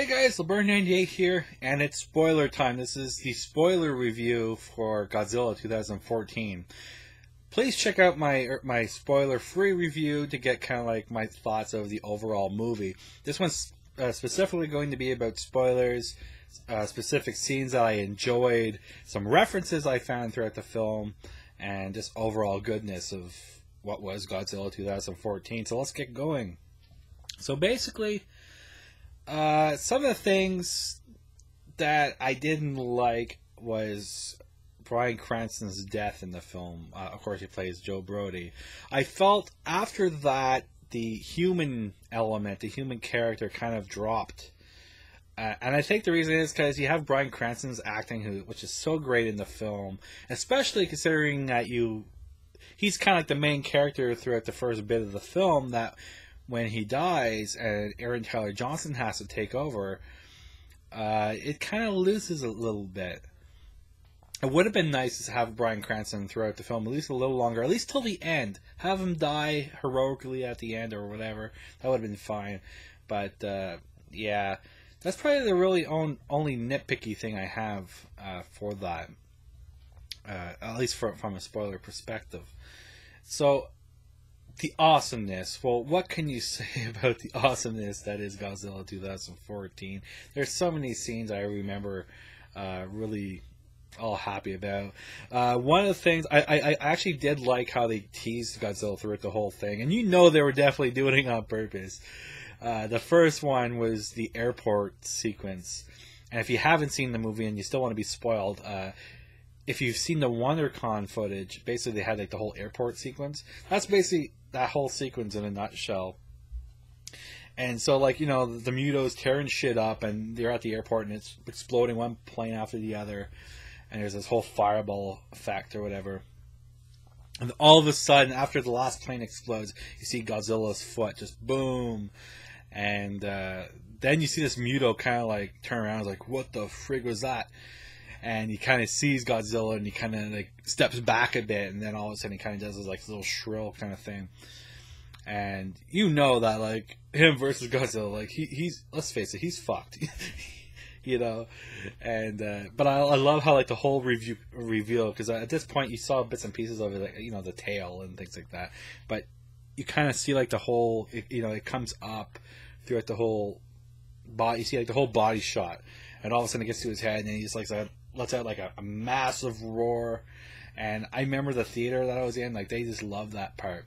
Hey guys, LeBurn98 here, and it's spoiler time. This is the spoiler review for Godzilla 2014. Please check out my spoiler-free review to get kind of like my thoughts of the overall movie. This one's specifically going to be about spoilers, specific scenes that I enjoyed, some references I found throughout the film, and just overall goodness of what was Godzilla 2014. So let's get going. So basically, some of the things that I didn't like was Bryan Cranston's death in the film. Of course, he plays Joe Brody. I felt after that, the human element, the human character kind of dropped. And I think the reason is because you have Bryan Cranston's acting, which is so great in the film, especially considering that he's kind of like the main character throughout the first bit of the film, that when he dies and Aaron Taylor Johnson has to take over, it kind of loses a little bit. It would have been nice to have Bryan Cranston throughout the film at least a little longer, at least till the end. Have him die heroically at the end or whatever. That would have been fine. But, yeah, that's probably the really only nitpicky thing I have for that. At least from a spoiler perspective. So, the awesomeness. Well, what can you say about the awesomeness that is Godzilla 2014? There's so many scenes I remember really all happy about. One of the things, I actually did like how they teased Godzilla throughout the whole thing. And you know they were definitely doing it on purpose. The first one was the airport sequence. And if you haven't seen the movie and you still want to be spoiled, if you've seen the WonderCon footage, basically they had like the whole airport sequence. That's basically that whole sequence in a nutshell. And so, like, you know, the Muto's tearing shit up, and they're at the airport, and it's exploding one plane after the other, and there's this whole fireball effect or whatever. And all of a sudden, after the last plane explodes, you see Godzilla's foot just boom, and then you see this Muto kind of like turn around, and is like, what the frig was that? And he kind of sees Godzilla, and he kind of like steps back a bit, and then all of a sudden he kind of does this like little shrill kind of thing. And you know that like him versus Godzilla, like he's let's face it, he's fucked, you know. And but I love how like the whole reveal, because at this point you saw bits and pieces of it, like, you know, the tail and things like that. But you kind of see like the whole, you know, it comes up throughout the whole body. You see like the whole body shot, and all of a sudden it gets to his head, and he just like lets out like a massive roar. And I remember the theater that I was in, like they just loved that part.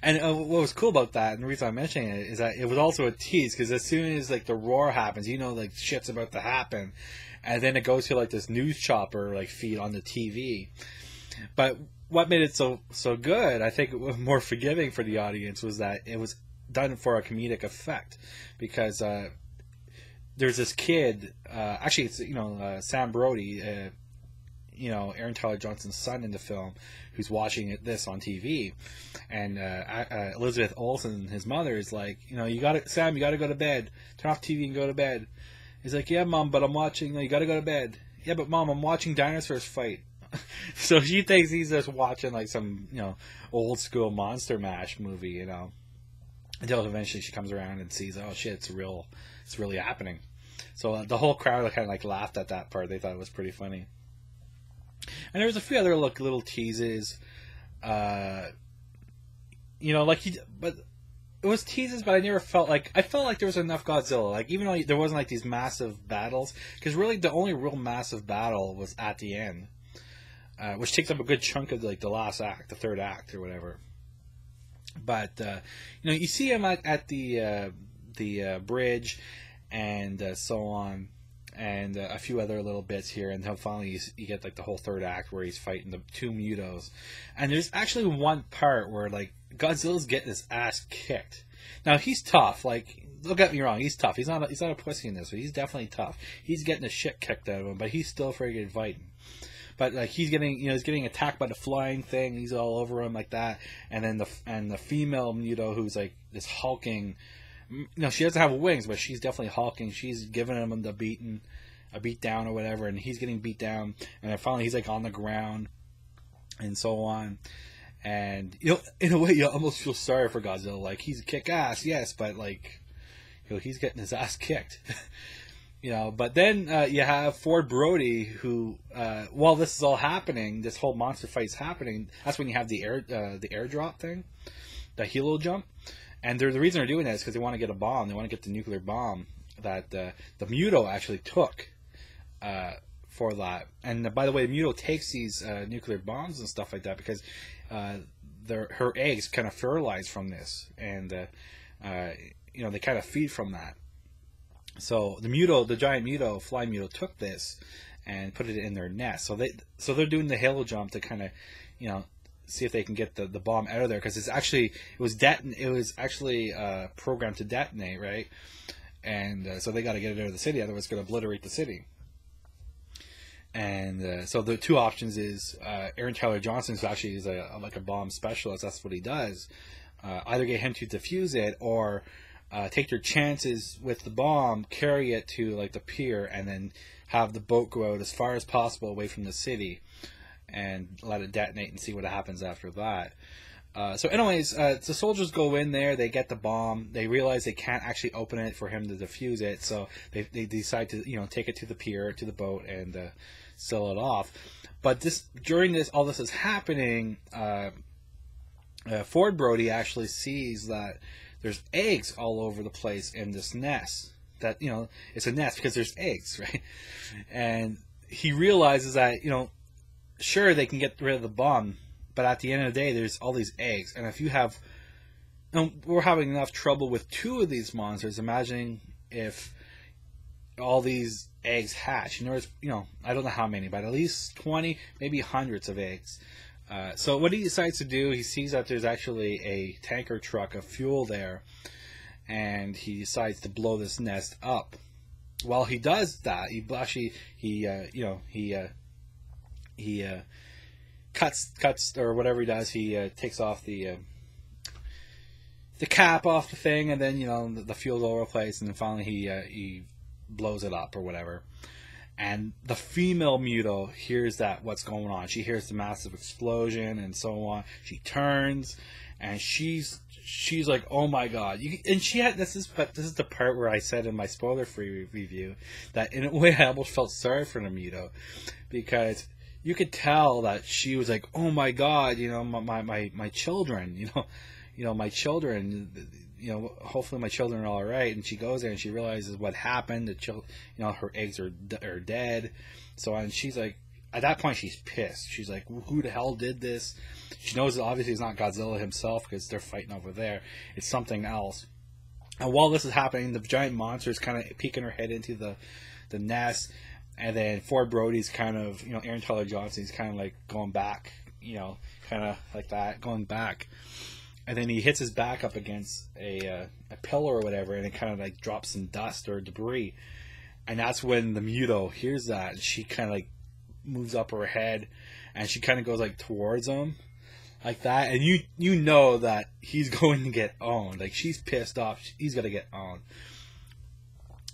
And what was cool about that, and the reason I'm mentioning it, is that it was also a tease, because as soon as like the roar happens, you know, like shit's about to happen, and then it goes to like this news chopper like feed on the TV. But what made it so good, I think it was more forgiving for the audience, was that it was done for a comedic effect, because there's this kid, actually it's, you know, Sam Brody, you know, Aaron Taylor Johnson's son in the film, who's watching this on TV, and Elizabeth Olsen, his mother, is like, you know, Sam, you gotta go to bed. Turn off TV and go to bed. He's like, yeah, Mom, but I'm watching. You gotta go to bed. Yeah, but Mom, I'm watching dinosaurs fight. So she thinks he's just watching like some, you know, old school Monster Mash movie, you know. Until eventually she comes around and sees, oh shit, it's really happening. So the whole crowd kind of like laughed at that part. They thought it was pretty funny. And there was a few other little teases, you know, like but it was teases, but I never felt like there was enough Godzilla. Like, even though there wasn't like these massive battles, because really the only real massive battle was at the end, which takes up a good chunk of like the last act, the third act or whatever. But you know, you see him at the bridge and so on. And a few other little bits here, and then finally you get like the whole third act where he's fighting the two Mutos. And there's actually one part where like Godzilla's getting his ass kicked. Now he's tough. Like, don't get me wrong, he's tough. He's not a pussy in this, but he's definitely tough. He's getting the shit kicked out of him, but he's still friggin' fighting. But like he's getting attacked by the flying thing. He's all over him like that. And then the female Muto, who's like this hulking. No, she doesn't have wings, but she's definitely hulking. She's giving him a beat down or whatever, and he's getting beat down. And then finally, he's like on the ground, and so on. And you know, in a way, you almost feel sorry for Godzilla. Like, he's kick ass, yes, but like, he's getting his ass kicked. But then you have Ford Brody, who while this is all happening, this whole monster fight's happening. That's when you have the airdrop thing, the helo jump, and the reason they're doing that is because they want to get a bomb. They want to get the nuclear bomb that the Muto actually took for that. And by the way, Muto takes these nuclear bombs and stuff like that because her eggs kind of fertilize from this, and they kind of feed from that. So the giant Muto, fly Muto, took this and put it in their nest. So they're doing the halo jump to kind of, see if they can get the bomb out of there, because it was actually programmed to detonate, right? And so they got to get it out of the city, otherwise it's going to obliterate the city. And so the two options is Aaron Taylor Johnson, who actually is like a bomb specialist. That's what he does. Either get him to defuse it, or take their chances with the bomb, carry it to like the pier, and then have the boat go out as far as possible away from the city, and let it detonate and see what happens after that. So anyways, the soldiers go in there, they get the bomb, they realize they can't actually open it for him to defuse it, so they decide to take it to the pier, to the boat, and sell it off. But during all this is happening, Ford Brody actually sees that there's eggs all over the place in this nest. That, it's a nest because there's eggs, right? And he realizes that, sure, they can get rid of the bomb, but at the end of the day, there's all these eggs. And if you have, we're having enough trouble with 2 of these monsters, imagining if all these eggs hatch. There's, I don't know how many, but at least 20, maybe hundreds of eggs. So what he decides to do, he sees that there's actually a tanker truck of fuel there, and he decides to blow this nest up. While he does that, he cuts or whatever he does. He takes off the cap off the thing, and then the fuel's all over the place, and then finally he blows it up or whatever. And the female Muto hears what's going on. She hears the massive explosion and so on. She turns, and she's like, "Oh my god!" This is the part where I said in my spoiler-free review that in a way I almost felt sorry for the Muto, because you could tell that she was like, "Oh my god, my children, my children." Hopefully my children are all right. And she goes there and she realizes what happened. Her eggs are dead. So, and she's like, at that point, she's pissed. She's like, who the hell did this? She knows that obviously it's not Godzilla himself, because they're fighting over there. It's something else. And while this is happening, the giant monster is kind of peeking her head into the nest. And then Ford Brody's kind of, Aaron Taylor Johnson's kind of like going back, kind of like that, going back. And then he hits his back up against a pillar or whatever, and it kind of like drops some dust or debris. And that's when the Muto hears that, and she kind of like moves up her head, and she kind of goes like towards him, like that. And you know that he's going to get owned. Like, she's pissed off. He's gonna get owned.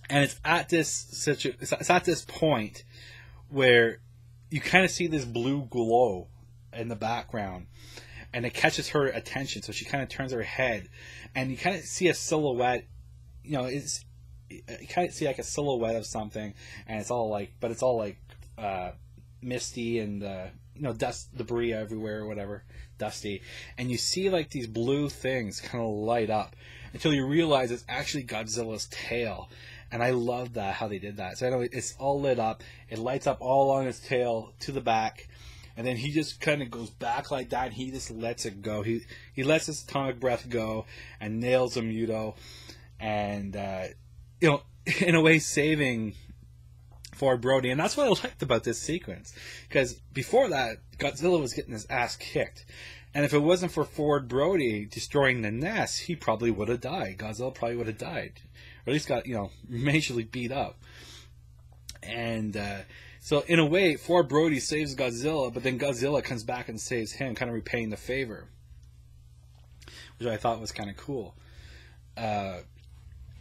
And it's at this point where you kind of see this blue glow in the background. And it catches her attention, so she kind of turns her head, and you kind of see a silhouette. You kind of see like a silhouette of something, and it's all like misty and dust, debris everywhere, or whatever, dusty. And you see like these blue things kind of light up until you realize it's actually Godzilla's tail. And I love how they did that. So anyway, it's all lit up. It lights up all on his tail to the back. And then he just kind of goes back like that, and he just lets it go. He lets his atomic breath go and nails the Muto, and in a way saving Ford Brody. And that's what I liked about this sequence, because before that, Godzilla was getting his ass kicked, and if it wasn't for Ford Brody destroying the nest, he probably would have died. Godzilla probably would have died, or at least got majorly beat up. And so in a way, Ford Brody saves Godzilla, but then Godzilla comes back and saves him, kind of repaying the favor, which I thought was kind of cool.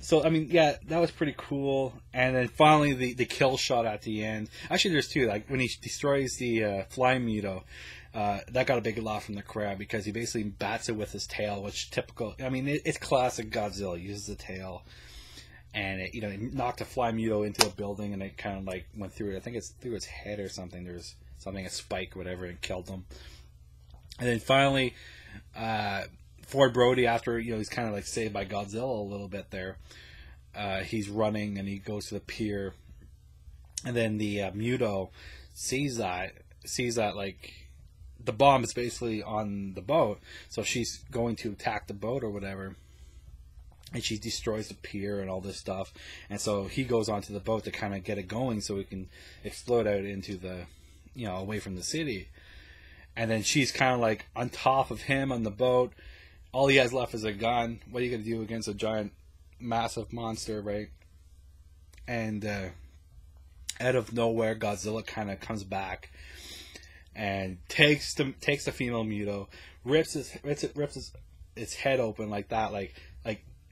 So, I mean, yeah, that was pretty cool. And then finally, the kill shot at the end. Actually, there's 2. Like, when he destroys the flying Muto, that got a big laugh from the crowd, because he basically bats it with his tail, which typical. I mean, it's classic Godzilla. He uses the tail. and it, it knocked a fly Muto into a building, and it kind of like went through it. I think it's through its head or something. There was something, a spike, whatever, and killed him. And then finally, Ford Brody, after he's kind of like saved by Godzilla a little bit there, he's running and he goes to the pier, and then the Muto sees that like the bomb is basically on the boat, so she's going to attack the boat or whatever, and she destroys the pier and all this stuff, and so he goes onto the boat to kind of get it going so he can explode out into the away from the city. And then she's kind of like on top of him on the boat. All he has left is a gun. What are you going to do against a giant, massive monster, right? And out of nowhere, Godzilla kind of comes back and takes the female Muto, rips its head open like that, like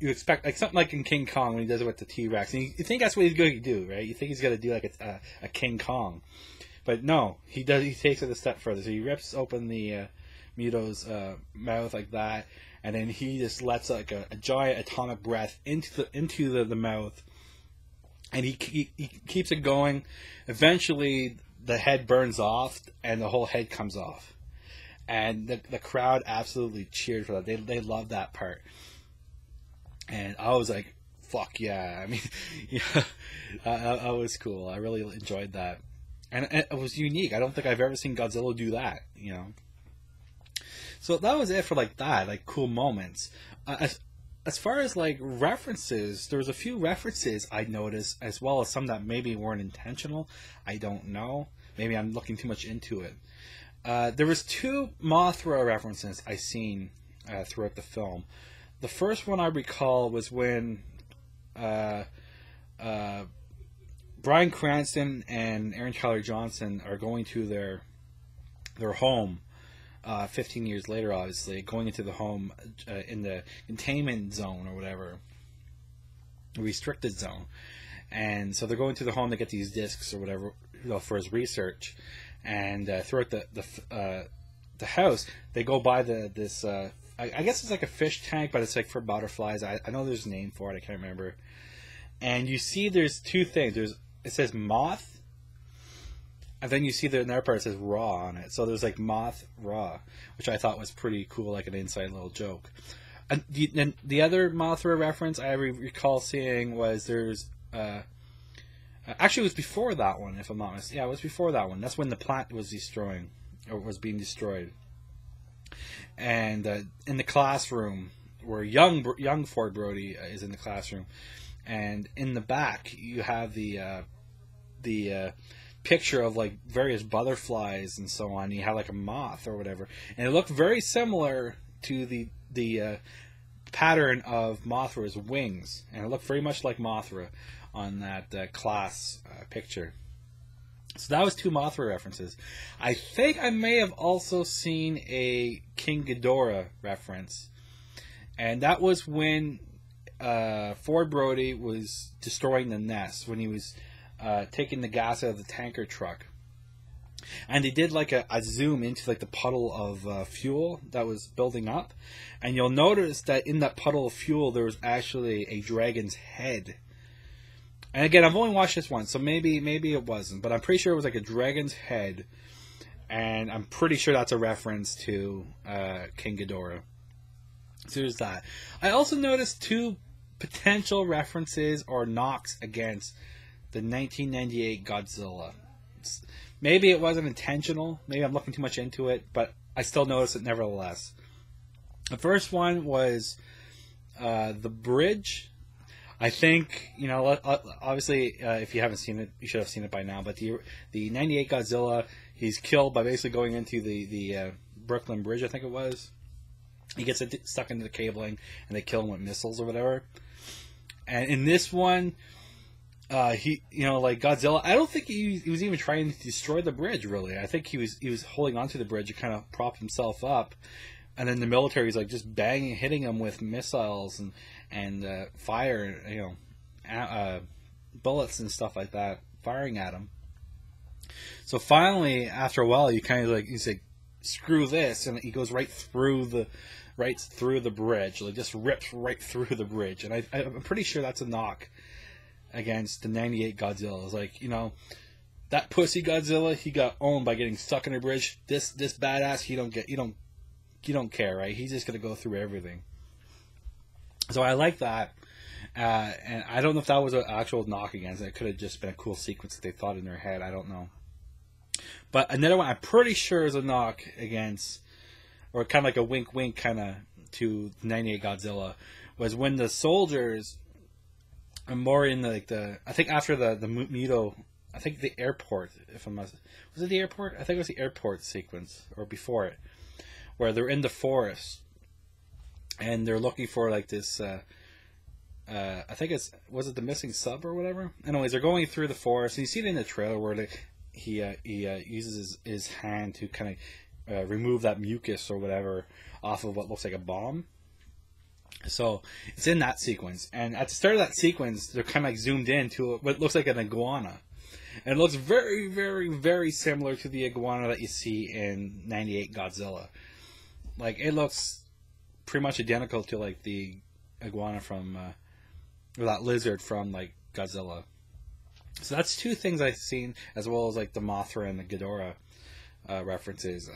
you expect, like something like in King Kong when he does it with the T-Rex. And you think that's what he's going to do, right? You think he's going to do like a King Kong. But no, he does. He takes it a step further. So he rips open the Muto's mouth like that, and then he just lets like a giant atomic breath into the mouth, and he keeps it going. Eventually, the head burns off, and the whole head comes off, and the crowd absolutely cheered for that. They loved that part, and I was like, "Fuck yeah!" I mean, yeah, that was cool. I really enjoyed that. And it was unique. I don't think I've ever seen Godzilla do that, So that was it for like that, like cool moments. As far as like references, there was a few references I noticed, as well as some that maybe weren't intentional. I don't know. Maybe I'm looking too much into it. There was 2 Mothra references I seen throughout the film. The first one I recall was when Bryan Cranston and Aaron Taylor Johnson are going to their home 15 years later, obviously, going into the home in the containment zone or whatever, restricted zone. And so they're going to the home to get these discs or whatever for his research. And throughout the house, they go by this I guess it's like a fish tank, but it's like for butterflies. I know there's a name for it. I can't remember. And you see there's 2 things. It says moth, and then you see the another part that says raw on it. So there's like moth raw, which I thought was pretty cool, like an inside little joke. And the other Mothra reference I recall seeing was there's actually it was before that one, if I'm not mistaken. Yeah, it was before that one. That's when the plant was being destroyed. And in the classroom, where young Ford Brody is in the classroom. And in the back, you have the picture of like various butterflies and so on. You have like a moth or whatever, and it looked very similar to the pattern of Mothra's wings, and it looked very much like Mothra on that class picture. So that was 2 Mothra references. I think I may have also seen a King Ghidorah reference, and that was when Ford Brody was destroying the nest, when he was taking the gas out of the tanker truck, and they did like a zoom into like the puddle of fuel that was building up, and you'll notice that in that puddle of fuel there was actually a dragon's head. And again, I've only watched this once, so maybe it wasn't, but I'm pretty sure it was like a dragon's head, and I'm pretty sure that's a reference to King Ghidorah. So there's that. I also noticed 2 potential references or knocks against the 1998 Godzilla. Maybe it wasn't intentional. Maybe I'm looking too much into it, but I still noticed it nevertheless. The first one was the bridge. I think, obviously, if you haven't seen it, you should have seen it by now. But the 98 Godzilla, he's killed by basically going into the Brooklyn Bridge, I think it was. He gets stuck into the cabling, and they kill him with missiles or whatever. And in this one, he, like Godzilla, I don't think he was even trying to destroy the bridge, really. I think he was holding onto the bridge and kind of propped himself up. And then the military is like just hitting him with missiles and fire, bullets and stuff like that, firing at him. So finally, after a while, he's like, screw this, and he goes right through the bridge, like just rips right through the bridge. And I'm pretty sure that's a knock against the '98 Godzilla. It's like, that pussy Godzilla, he got owned by getting stuck in a bridge. This badass, he don't care, right? He's just gonna go through everything. So I like that, and I don't know if that was an actual knock against it. It could have just been a cool sequence that they thought in their head. I don't know. But another one I'm pretty sure is a knock against, or kind of like a wink kind of to '98 Godzilla, was when the soldiers are more in the I think after the Muto, I think the airport, if I'm not, was it the airport? I think it was the airport sequence, or before it, where they're in the forest, and they're looking for like this, I think was it the missing sub or whatever? Anyways, they're going through the forest, and you see it in the trailer where he uses his hand to kind of remove that mucus or whatever off of what looks like a bomb. So it's in that sequence, and at the start of that sequence, they're kind of like zoomed in to what looks like an iguana, and it looks very, very, very similar to the iguana that you see in '98 Godzilla. Like, it looks pretty much identical to like the iguana from, or that lizard from like Godzilla. So that's two things I've seen, as well as like the Mothra and the Ghidorah references.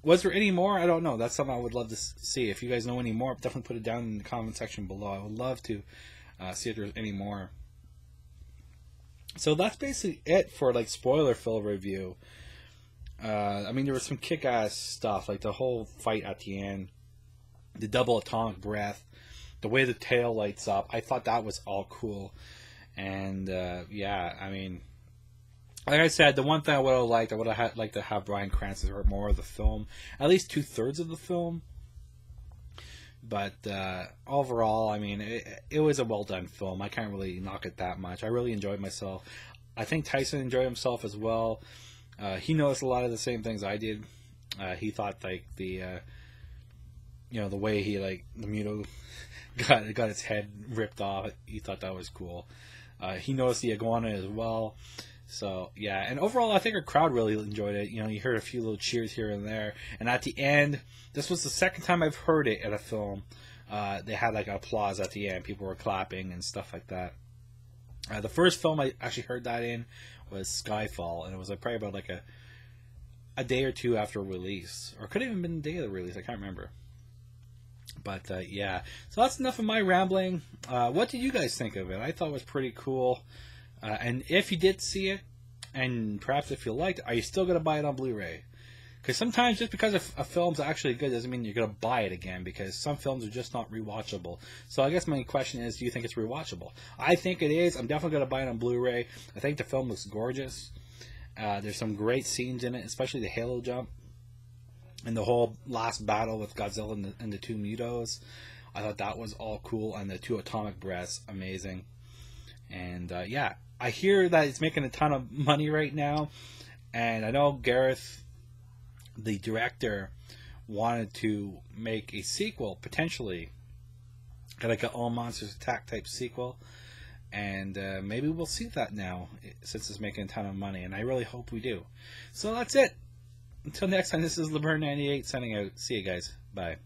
Was there any more? I don't know. That's something I would love to see. If you guys know any more, definitely put it down in the comment section below. I would love to see if there's any more. So that's basically it for like spoiler-filled review. I mean, there was some kick-ass stuff, like the whole fight at the end, the double atomic breath, the way the tail lights up. I thought that was all cool. And yeah, I mean, like I said, the one thing I would have liked, I would have liked to have Bryan Cranston or more of the film, at least 2/3 of the film. But overall, I mean, it was a well done film. I can't really knock it that much. I really enjoyed myself. I think Tyson enjoyed himself as well. He noticed a lot of the same things I did. He thought like the way he like the Muto got its head ripped off. He thought that was cool. He noticed the iguana as well. So yeah, and overall, I think our crowd really enjoyed it. You heard a few little cheers here and there. And at the end, this was the second time I've heard it at a film. They had like applause at the end. People were clapping and stuff like that. The first film I actually heard that in was Skyfall, and it was probably about like a day or two after release, or it could have even been the day of the release. I can't remember. But yeah, so that's enough of my rambling. What did you guys think of it? I thought it was pretty cool. And if you did see it, and perhaps if you liked it, are you still going to buy it on Blu-ray? Because sometimes just because a film's actually good doesn't mean you're going to buy it again, because some films are just not rewatchable. So I guess my question is, do you think it's rewatchable? I think it is. I'm definitely going to buy it on Blu-ray. I think the film looks gorgeous. There's some great scenes in it, especially the Halo jump. And the whole last battle with Godzilla and the two Mutos. I thought that was all cool. And the two atomic breaths, amazing. And yeah, I hear that it's making a ton of money right now. And I know Gareth, the director, wanted to make a sequel, potentially. Like an All Monsters Attack type sequel. And maybe we'll see that now, since it's making a ton of money. And I really hope we do. So that's it. Until next time, this is LeBurn98 signing out. See you guys. Bye.